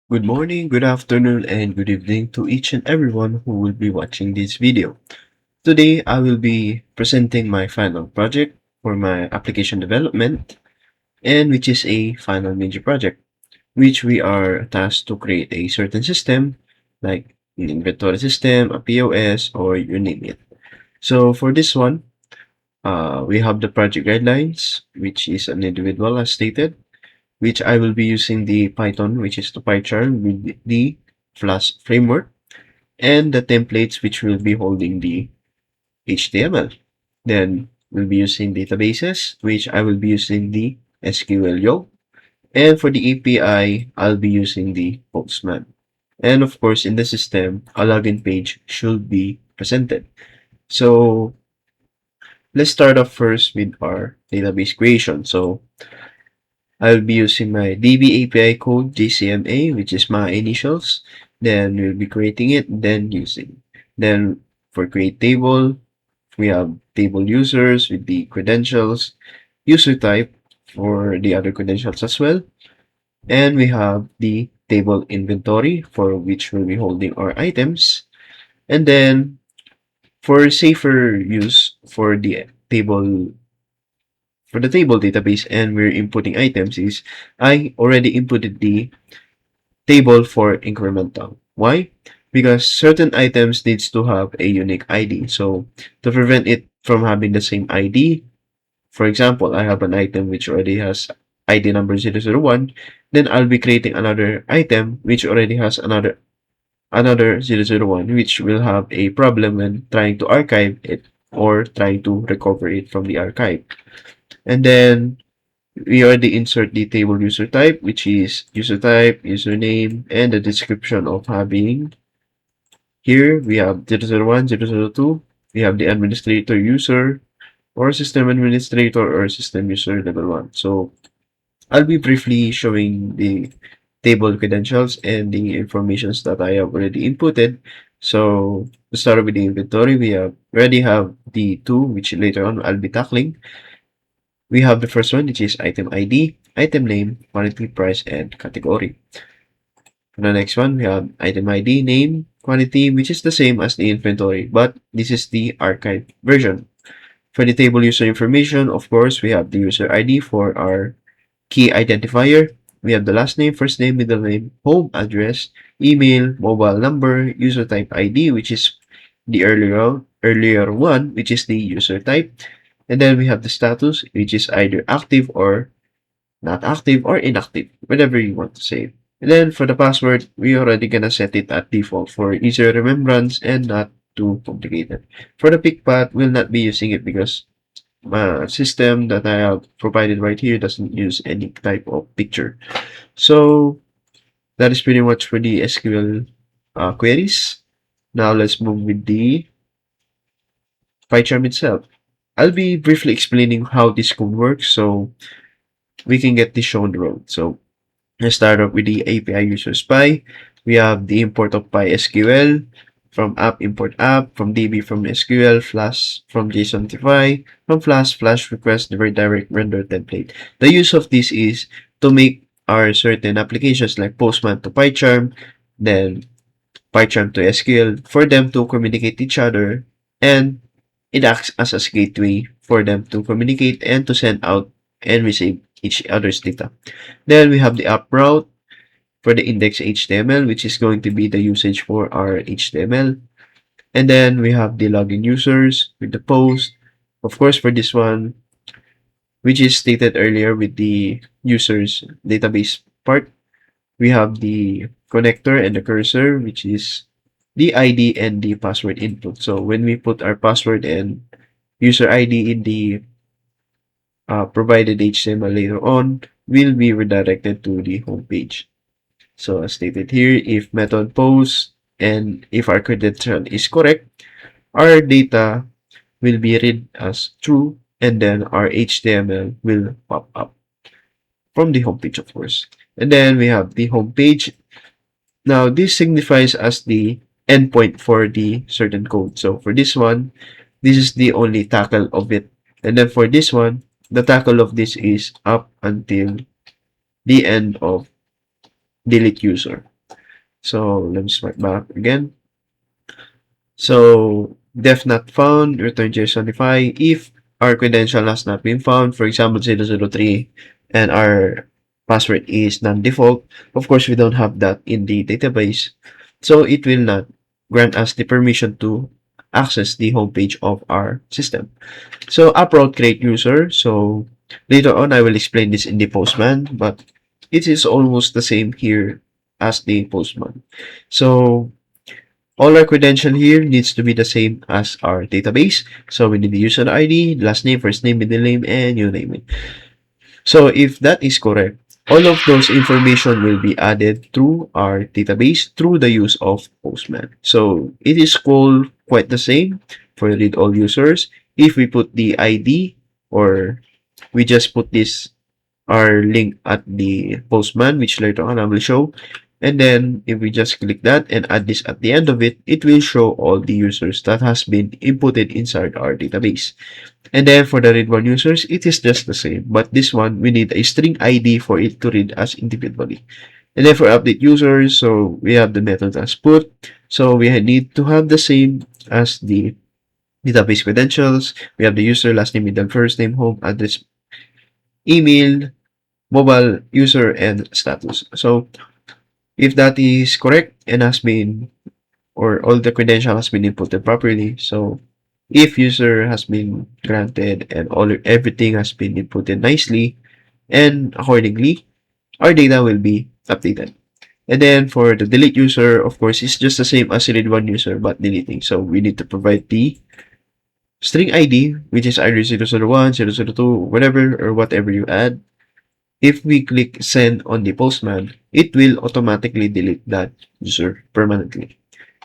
Good morning, good afternoon, and good evening to each and everyone who will be watching this video. Today, I will be presenting my final project for my application development, and which is a final major project, which we are tasked to create a certain system, like an inventory system, a POS, or you name it. So for this one, we have the project guidelines, which is an individual as stated, which I will be using the Python, which is the PyCharm with the Flask framework, and the templates, which will be holding the HTML. Then we'll be using databases, which I will be using the SQL Yo. And for the API, I'll be using the Postman. And of course, in the system, a login page should be presented. So let's start off first with our database creation. So I'll be using my DB API code JCMA, which is my initials. Then we'll be creating it, then using. Then for create table, we have table users with the credentials, user type for the other credentials as well. And we have the table inventory for which we'll be holding our items. And then for safer use for the table database and we're inputting items is I already inputted the table for incremental. Why? Because certain items needs to have a unique ID. So to prevent it from having the same ID, for example, I have an item which already has ID number 001, then I'll be creating another item which already has another 001, which will have a problem when trying to archive it or trying to recover it from the archive. And then we already insert the table user type, which is user type, username, and the description of having. Here we have 001, 002. We have the administrator user or system administrator or system user level 1. So I'll be briefly showing the table credentials and the informations that I have already inputted. So to start with the inventory, we already have the two, which later on I'll be tackling. We have the first one, which is item ID, item name, quantity, price, and category. For the next one, we have item ID, name, quantity, which is the same as the inventory, but this is the archive version. For the table user information, of course, we have the user ID for our key identifier. We have the last name, first name, middle name, home address, email, mobile number, user type ID, which is the earlier one, which is the user type. And then we have the status, which is either active or not active or inactive, whatever you want to say. And then for the password, we already gonna set it at default for easier remembrance and not too complicated. For the pick path, we'll not be using it because my system that I have provided right here doesn't use any type of picture. So that is pretty much for the SQL queries. Now let's move with the PyCharm itself. I'll be briefly explaining how this code works so we can get this show on the road. So let's start off with the API user spy. We have the import of PySQL from app import app, from DB from SQL, Flash from JSONify, from Flash request the redirect render template. The use of this is to make our certain applications like Postman to PyCharm, then PyCharm to SQL for them to communicate each other, and it acts as a gateway for them to communicate and to send out and receive each other's data. Then we have the app route for the index HTML, which is going to be the usage for our HTML. And then we have the login users with the post. Of course, for this one, which is stated earlier with the users database part, we have the connector and the cursor, which is the ID and the password input. So when we put our password and user ID in the provided HTML later on, will be redirected to the home page. So as stated here, if method post and if our credential is correct, our data will be read as true and then our HTML will pop up from the home page, of course. And then we have the home page. Now this signifies as the endpoint for the certain code. So for this one, this is the only tackle of it. And then for this one, the tackle of this is up until the end of delete user. So let me swipe back again. So def not found, return JSONify. If our credential has not been found, for example 003, and our password is non-default, of course we don't have that in the database. So it will not grant us the permission to access the homepage of our system. So upload create user. So later on I will explain this in the Postman, but it is almost the same here as the Postman. So all our credential here needs to be the same as our database. So we need the user ID, last name, first name, middle name, and you name it. So if that is correct, all of those information will be added through our database through the use of Postman. So it is called quite the same for read all users. If we put the ID or we just put this our link at the Postman, which later on I will show. And then if we just click that and add this at the end of it, it will show all the users that has been inputted inside our database. And then for the read one users, it is just the same. But this one, we need a string ID for it to read us individually. And then for update users, so we have the method as put. So we need to have the same as the database credentials. We have the user, last name, middle, first name, home, address, email, mobile user, and status. So if that is correct and has been, or all the credential has been inputted properly, so if user has been granted and everything has been inputted nicely and accordingly, our data will be updated. And then for the delete user, of course, it's just the same as read one user but deleting. So we need to provide the string ID, which is either 001, 002, whatever or whatever you add. If we click send on the Postman, it will automatically delete that user permanently.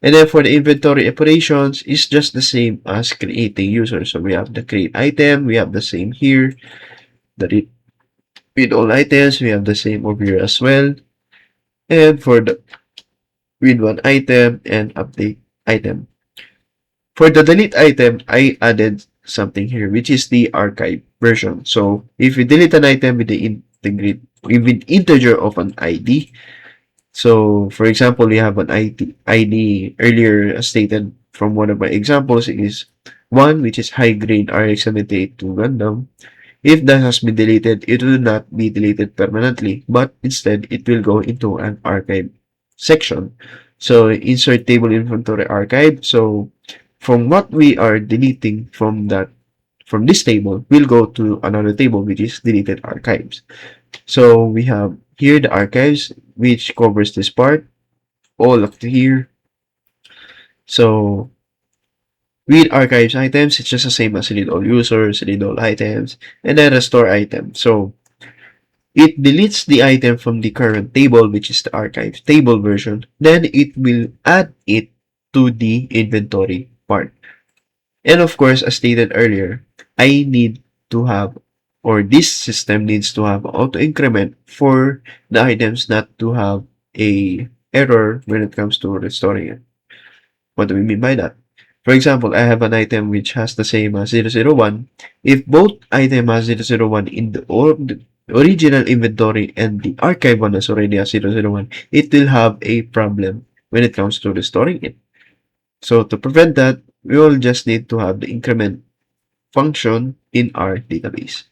And then for the inventory operations, it's just the same as creating user. So we have the create item, we have the same here. The read all items, we have the same over here as well. And for the read one item and update item. For the delete item, I added something here, which is the archive version. So if we delete an item with the integer of an ID, so for example, we have an ID earlier stated from one of my examples is 1, which is high grade RX-78 to Gundam. If that has been deleted, it will not be deleted permanently, but instead it will go into an archive section. So insert table inventory archive. So from what we are deleting from this table, we'll go to another table, which is deleted archives. So we have here the archives, which covers this part, all up to here. So read archives items, it's just the same as read all users, read all items, and then restore item. So it deletes the item from the current table, which is the archives table version. Then it will add it to the inventory part. And of course, as stated earlier, I need to have, or this system needs to have auto increment for the items not to have a error when it comes to restoring it. What do we mean by that? For example, I have an item which has the same as 001. If both item has 001 in the original inventory and the archive one is already a 001, it will have a problem when it comes to restoring it. So to prevent that, we will just need to have the increment function in our database.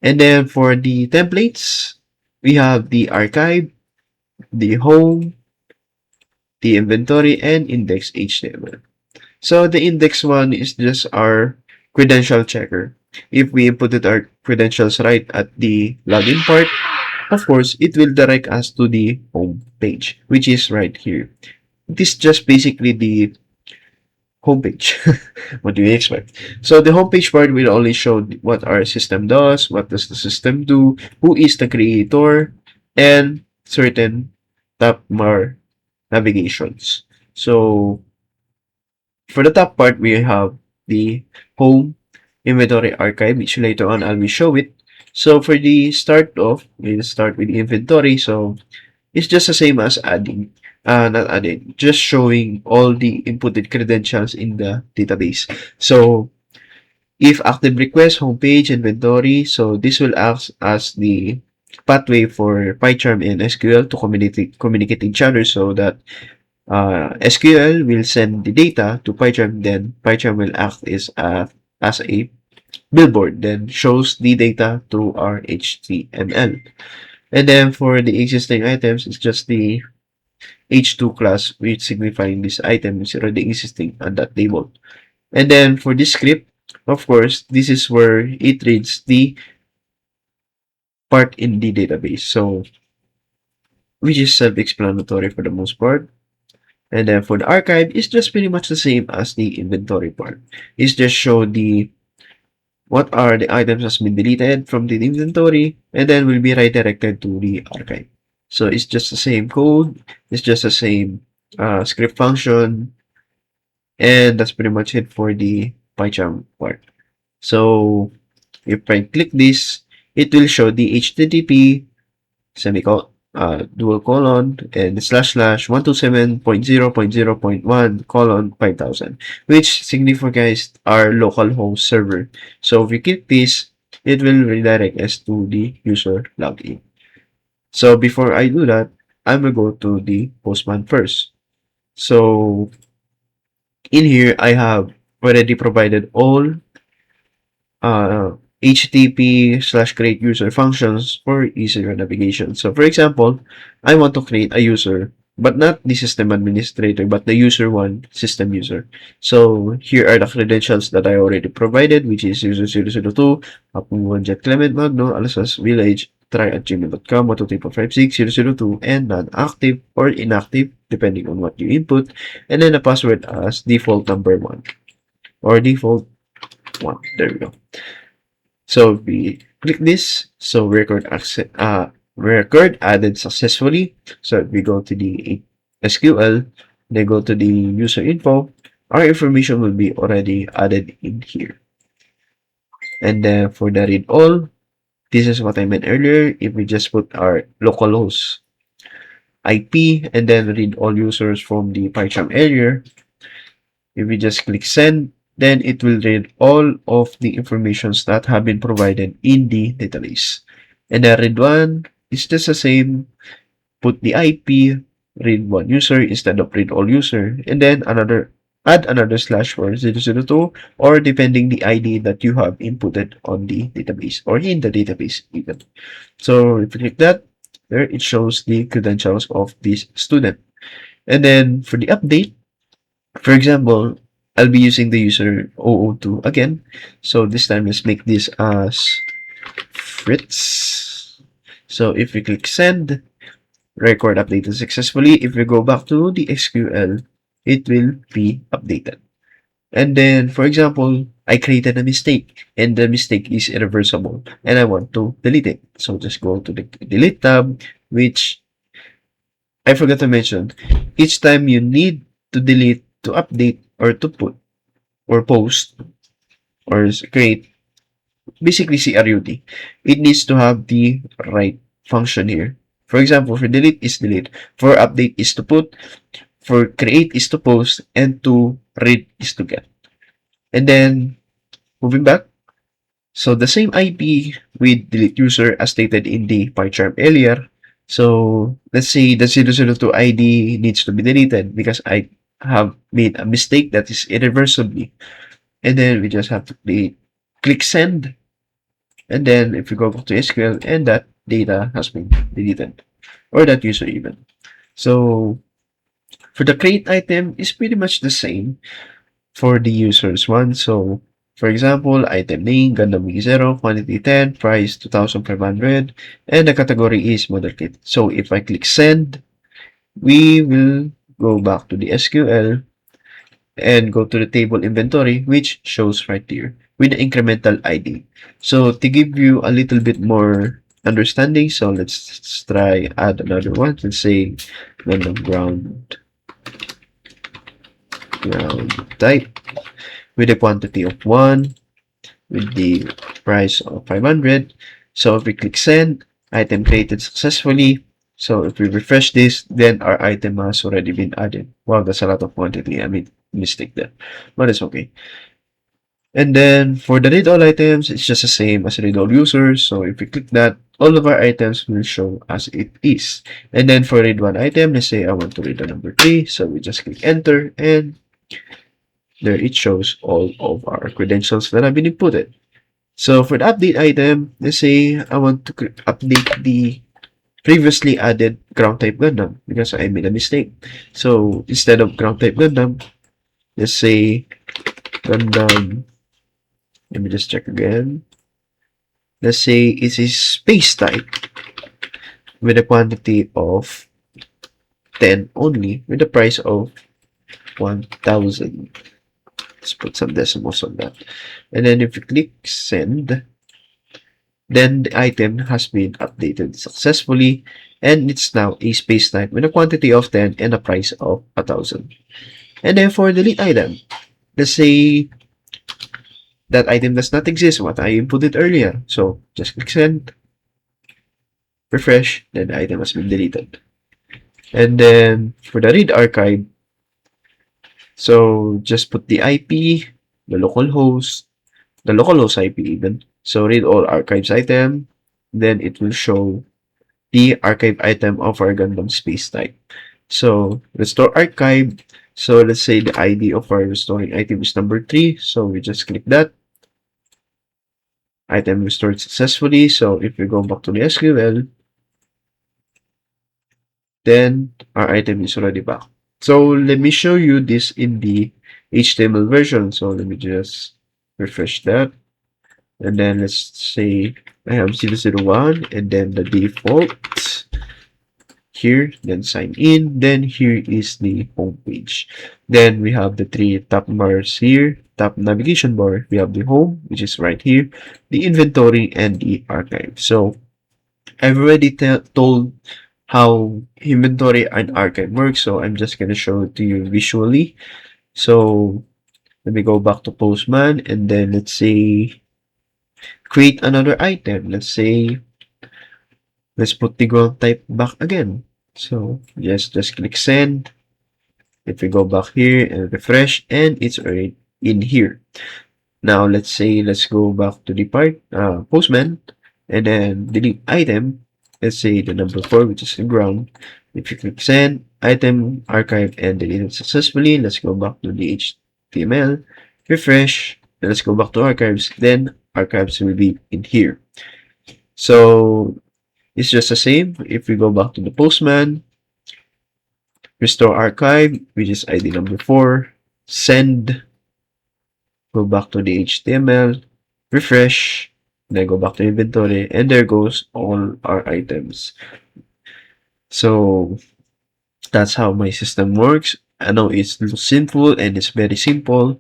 And then for the templates, we have the archive, the home, the inventory, and index HTML. So the index one is just our credential checker. If we inputted our credentials right at the login part, of course, it will direct us to the home page, which is right here. It is just basically the homepage. What do you expect? So the homepage part will only show what our system does, what does the system do, who is the creator, and certain top navigations. So for the top part, we have the home inventory archive, which later on I will show it. So for the start off, we'll start with the inventory. So it's just the same as adding, not adding, just showing all the inputted credentials in the database. So if active request, homepage, inventory, so this will act as the pathway for PyCharm and SQL to communicate each other, so that SQL will send the data to PyCharm, then PyCharm will act as a billboard, then shows the data to our HTML. And then for the existing items, it's just the H2 class, which signifying this item is already existing on that table. And then for this script, of course, this is where it reads the part in the database. So, which is self-explanatory for the most part. And then for the archive, it's just pretty much the same as the inventory part. It's just show the what are the items that's been deleted from the inventory, and then will be redirected to the archive. So it's just the same code, it's just the same script function, and that's pretty much it for the PyCharm part. So if I click this, it will show the HTTP semicolon, dual colon, and slash slash 127.0.0.1 colon 5000, which signifies our local host server. So if we click this, it will redirect us to the user login. So before I do that, I'm gonna go to the Postman first. So in here, I have already provided all HTTP/create user functions for easier navigation. So for example, I want to create a user, but not the system administrator, but the user one, system user. So here are the credentials that I already provided, which is user 002, Apung Jet Clement Magno, Alasas Village, try@gmail.com, 123.56, and non-active or inactive, depending on what you input, and then a password as default number 1 or default 1. There we go. So we click this. So record added successfully. So we go to the SQL, then go to the user info. Our information will be already added in here. And then for the read all, this is what I meant earlier. If we just put our localhost IP and then read all users from the PyCharm area, if we just click send, then it will read all of the informations that have been provided in the database. And the read one is just the same. Put the IP, read one user instead of read all user, and then add another slash for 002, or depending the ID that you have inputted on the database or in the database even. So if you click that, there it shows the credentials of this student. And then for the update, for example, I'll be using the user 002 again. So this time, let's make this as Fritz. So if we click send, record updated successfully. If we go back to the SQL, it will be updated. And then, for example, I created a mistake and the mistake is irreversible and I want to delete it. So just go to the delete tab, which I forgot to mention. Each time you need to delete, to update, or to put, or post, or create, basically CRUD, it needs to have the right function here. For example, for delete is delete, for update is to put, for create is to post, and to read is to get. And then, moving back, so the same IP with delete user as stated in the PyCharm earlier. So let's say the 002 ID needs to be deleted because I have made a mistake that is irreversibly. And then we just have to click send. And then if we go back to SQL, and that data has been deleted, or that user even. So for the create item, is pretty much the same for the users one. So for example, item name, Gundam Wing 0, quantity 10, price 2,500, and the category is model kit. So if I click send, we will go back to the SQL and go to the table inventory, which shows right here with the incremental ID. So to give you a little bit more understanding, so let's try add another one. Let's say random ground type with a quantity of 1 with the price of 500. So if we click send, item created successfully. So if we refresh this, then our item has already been added. Wow, that's a lot of quantity. I made a mistake there, but it's okay. And then for the read all items, it's just the same as read all users. So if we click that, all of our items will show as it is. And then for read one item, let's say I want to read the number 3, so we just click enter, and there it shows all of our credentials that have been inputted. So for the update item, let's say I want to update the previously added ground type Gundam because I made a mistake. So instead of ground type Gundam, let's say Gundam, let me just check again. Let's say it is space type with a quantity of 10 only with a price of 1,000. Let's put some decimals on that. And then if you click send, then the item has been updated successfully, and it's now a space type with a quantity of 10 and a price of 1,000. And then for delete item, let's say that item does not exist, what I inputted earlier. So just click send, refresh, then the item has been deleted. And then for the read archive, so just put the IP, the local host IP even. So read all archives item, then it will show the archive item of our Gundam space type. So restore archive. So let's say the ID of our restoring item is number 3. So we just click that. Item restored successfully. So if we go back to the SQL, then our item is already back. So let me show you this in the HTML version. So let me just refresh that. And then let's say I have 001 and then the default here, then sign in, then here is the home page. Then we have the 3 top bars here, top navigation bar, we have the home, which is right here, the inventory, and the archive. So I've already told how inventory and archive works, so I'm just gonna show it to you visually. So let me go back to Postman, and then let's say create another item. Let's say let's put the ground type back again. So yes, just click send. If we go back here and refresh, and it's already in here. Now let's say let's go back to the Postman, and then delete item. Let's say the number 4, which is the ground. If you click send, item archive and deleted successfully. Let's go back to the HTML, refresh, and let's go back to archives. Then archives will be in here. So it's just the same. If we go back to the Postman, restore archive, which is ID number 4, send, go back to the HTML, refresh, then go back to inventory, and there goes all our items. So that's how my system works. I know it's simple and it's very simple,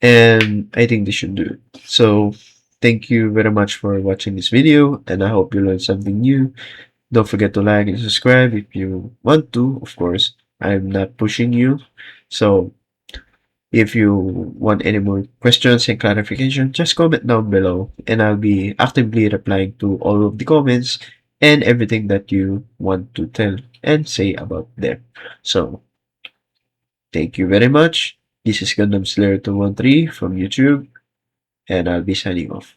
and I think this should do it. So thank you very much for watching this video, and I hope you learned something new. Don't forget to like and subscribe if you want to. Of course, I'm not pushing you. So if you want any more questions and clarification, just comment down below, and I'll be actively replying to all of the comments and everything that you want to tell and say about them. So thank you very much. This is Gundam Slayer 213 from YouTube, and I'll be signing off.